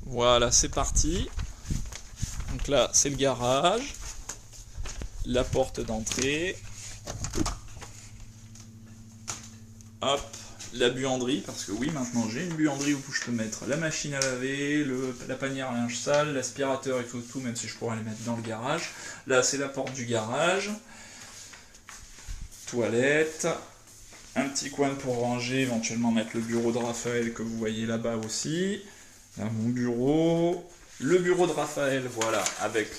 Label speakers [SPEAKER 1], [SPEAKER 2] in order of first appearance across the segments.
[SPEAKER 1] Voilà, c'est parti. Donc là, c'est le garage, la porte d'entrée. Hop, la buanderie, parce que oui, maintenant j'ai une buanderie où je peux mettre la machine à laver, la panière à linge sale, l'aspirateur, il faut tout, même si je pourrais les mettre dans le garage. Là, c'est la porte du garage. Toilette. Un petit coin pour ranger, éventuellement mettre le bureau de Raphaël que vous voyez là-bas aussi. Là, mon bureau. Le bureau de Raphaël, voilà, avec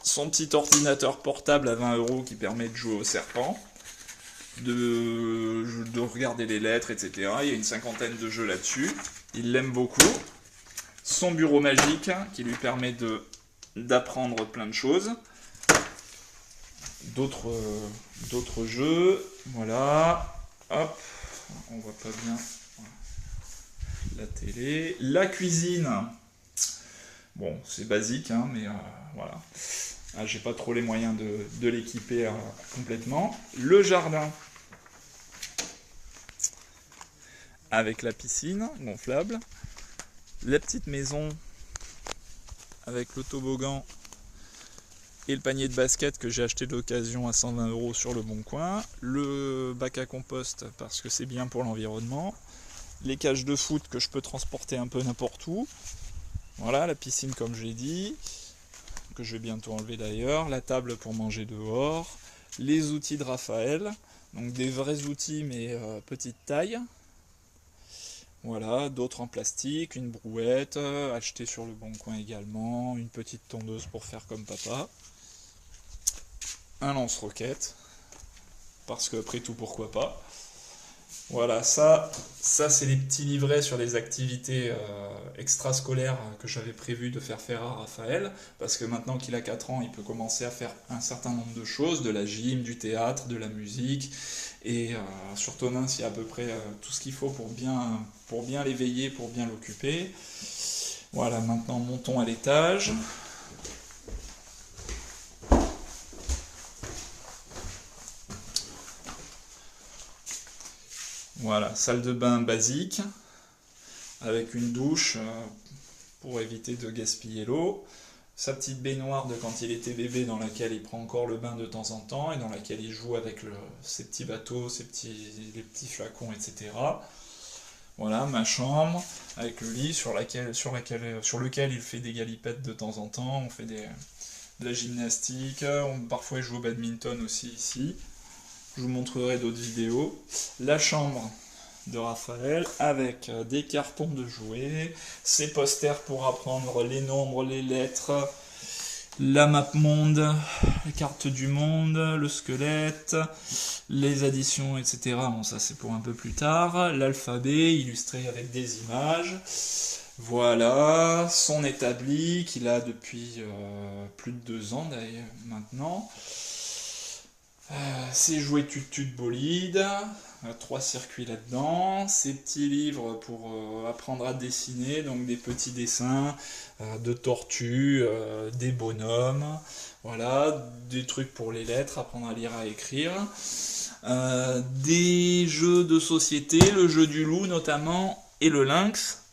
[SPEAKER 1] son petit ordinateur portable à 20 € qui permet de jouer au serpent, de regarder les lettres, etc. Il y a une cinquantaine de jeux là-dessus. Il l'aime beaucoup. Son bureau magique qui lui permet d'apprendre plein de choses. D'autres jeux. Voilà. Hop. On voit pas bien. La télé. La cuisine. Bon, c'est basique, hein, mais voilà. Ah, j'ai pas trop les moyens de l'équiper complètement. Le jardin. Avec la piscine gonflable. La petite maison avec le toboggan et le panier de basket que j'ai acheté d'occasion à 120 € sur le Bon Coin. Le bac à compost parce que c'est bien pour l'environnement. Les cages de foot que je peux transporter un peu n'importe où. Voilà, la piscine comme j'ai dit, que je vais bientôt enlever d'ailleurs. La table pour manger dehors. Les outils de Raphaël. Donc des vrais outils mais petite taille. Voilà, d'autres en plastique, une brouette, achetée sur le Bon Coin également, une petite tondeuse pour faire comme papa, un lance-roquette, parce que après tout pourquoi pas. Voilà, ça c'est les petits livrets sur les activités extrascolaires que j'avais prévu de faire à Raphaël, parce que maintenant qu'il a 4 ans, il peut commencer à faire un certain nombre de choses, de la gym, du théâtre, de la musique, et sur Tonins, il y a à peu près tout ce qu'il faut pour bien l'éveiller, pour bien l'occuper. Voilà, maintenant montons à l'étage. Voilà, salle de bain basique, avec une douche pour éviter de gaspiller l'eau. Sa petite baignoire de quand il était bébé dans laquelle il prend encore le bain de temps en temps et dans laquelle il joue avec ses petits bateaux, les petits flacons, etc. Voilà, ma chambre avec le lit sur lequel il fait des galipettes de temps en temps. On fait de la gymnastique, parfois il joue au badminton aussi ici. Je vous montrerai d'autres vidéos. La chambre de Raphaël avec des cartons de jouets, ses posters pour apprendre les nombres, les lettres, la map monde, la carte du monde, le squelette, les additions, etc. Bon, ça c'est pour un peu plus tard. L'alphabet illustré avec des images. Voilà, son établi qu'il a depuis plus de 2 ans d'ailleurs maintenant. Ses jouets tutu de bolide, 3 circuits là-dedans, ses petits livres pour apprendre à dessiner, donc des petits dessins de tortues, des bonhommes, voilà, des trucs pour les lettres, apprendre à lire, à écrire, des jeux de société, le jeu du loup notamment, et le lynx,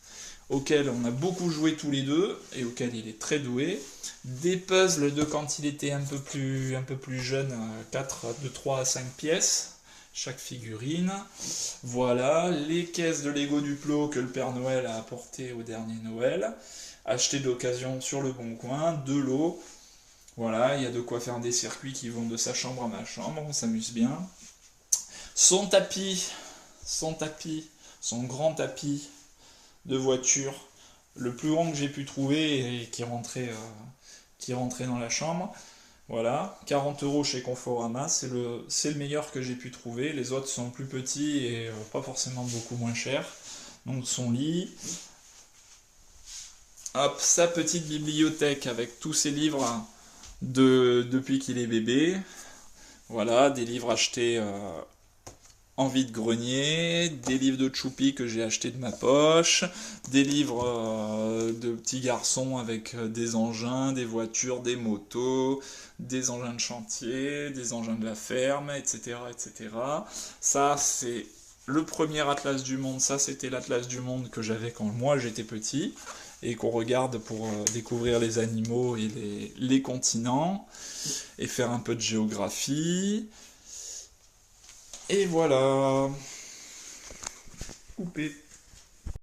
[SPEAKER 1] auquel on a beaucoup joué tous les deux, et auquel il est très doué. Des puzzles de quand il était un peu plus jeune, de 3 à 5 pièces, chaque figurine. Voilà, les caisses de Lego Duplo que le Père Noël a apporté au dernier Noël, achetées d'occasion sur le Bon Coin, de l'eau. Voilà, il y a de quoi faire des circuits qui vont de sa chambre à ma chambre, on s'amuse bien. Son grand tapis de voiture, le plus grand que j'ai pu trouver et qui rentrait dans la chambre. Voilà, 40 € chez Conforama, c'est le meilleur que j'ai pu trouver. Les autres sont plus petits et pas forcément beaucoup moins chers. Donc son lit. Hop, sa petite bibliothèque avec tous ses livres depuis qu'il est bébé. Voilà, des livres achetés en vide-grenier, des livres de Choupi que j'ai achetés de ma poche, des livres de petits garçons avec des engins, des voitures, des motos, des engins de chantier, des engins de la ferme, etc. etc. Ça, c'est le premier atlas du monde, ça c'était l'atlas du monde que j'avais quand moi j'étais petit, et qu'on regarde pour découvrir les animaux et les continents, et faire un peu de géographie. Et voilà.
[SPEAKER 2] Coupé.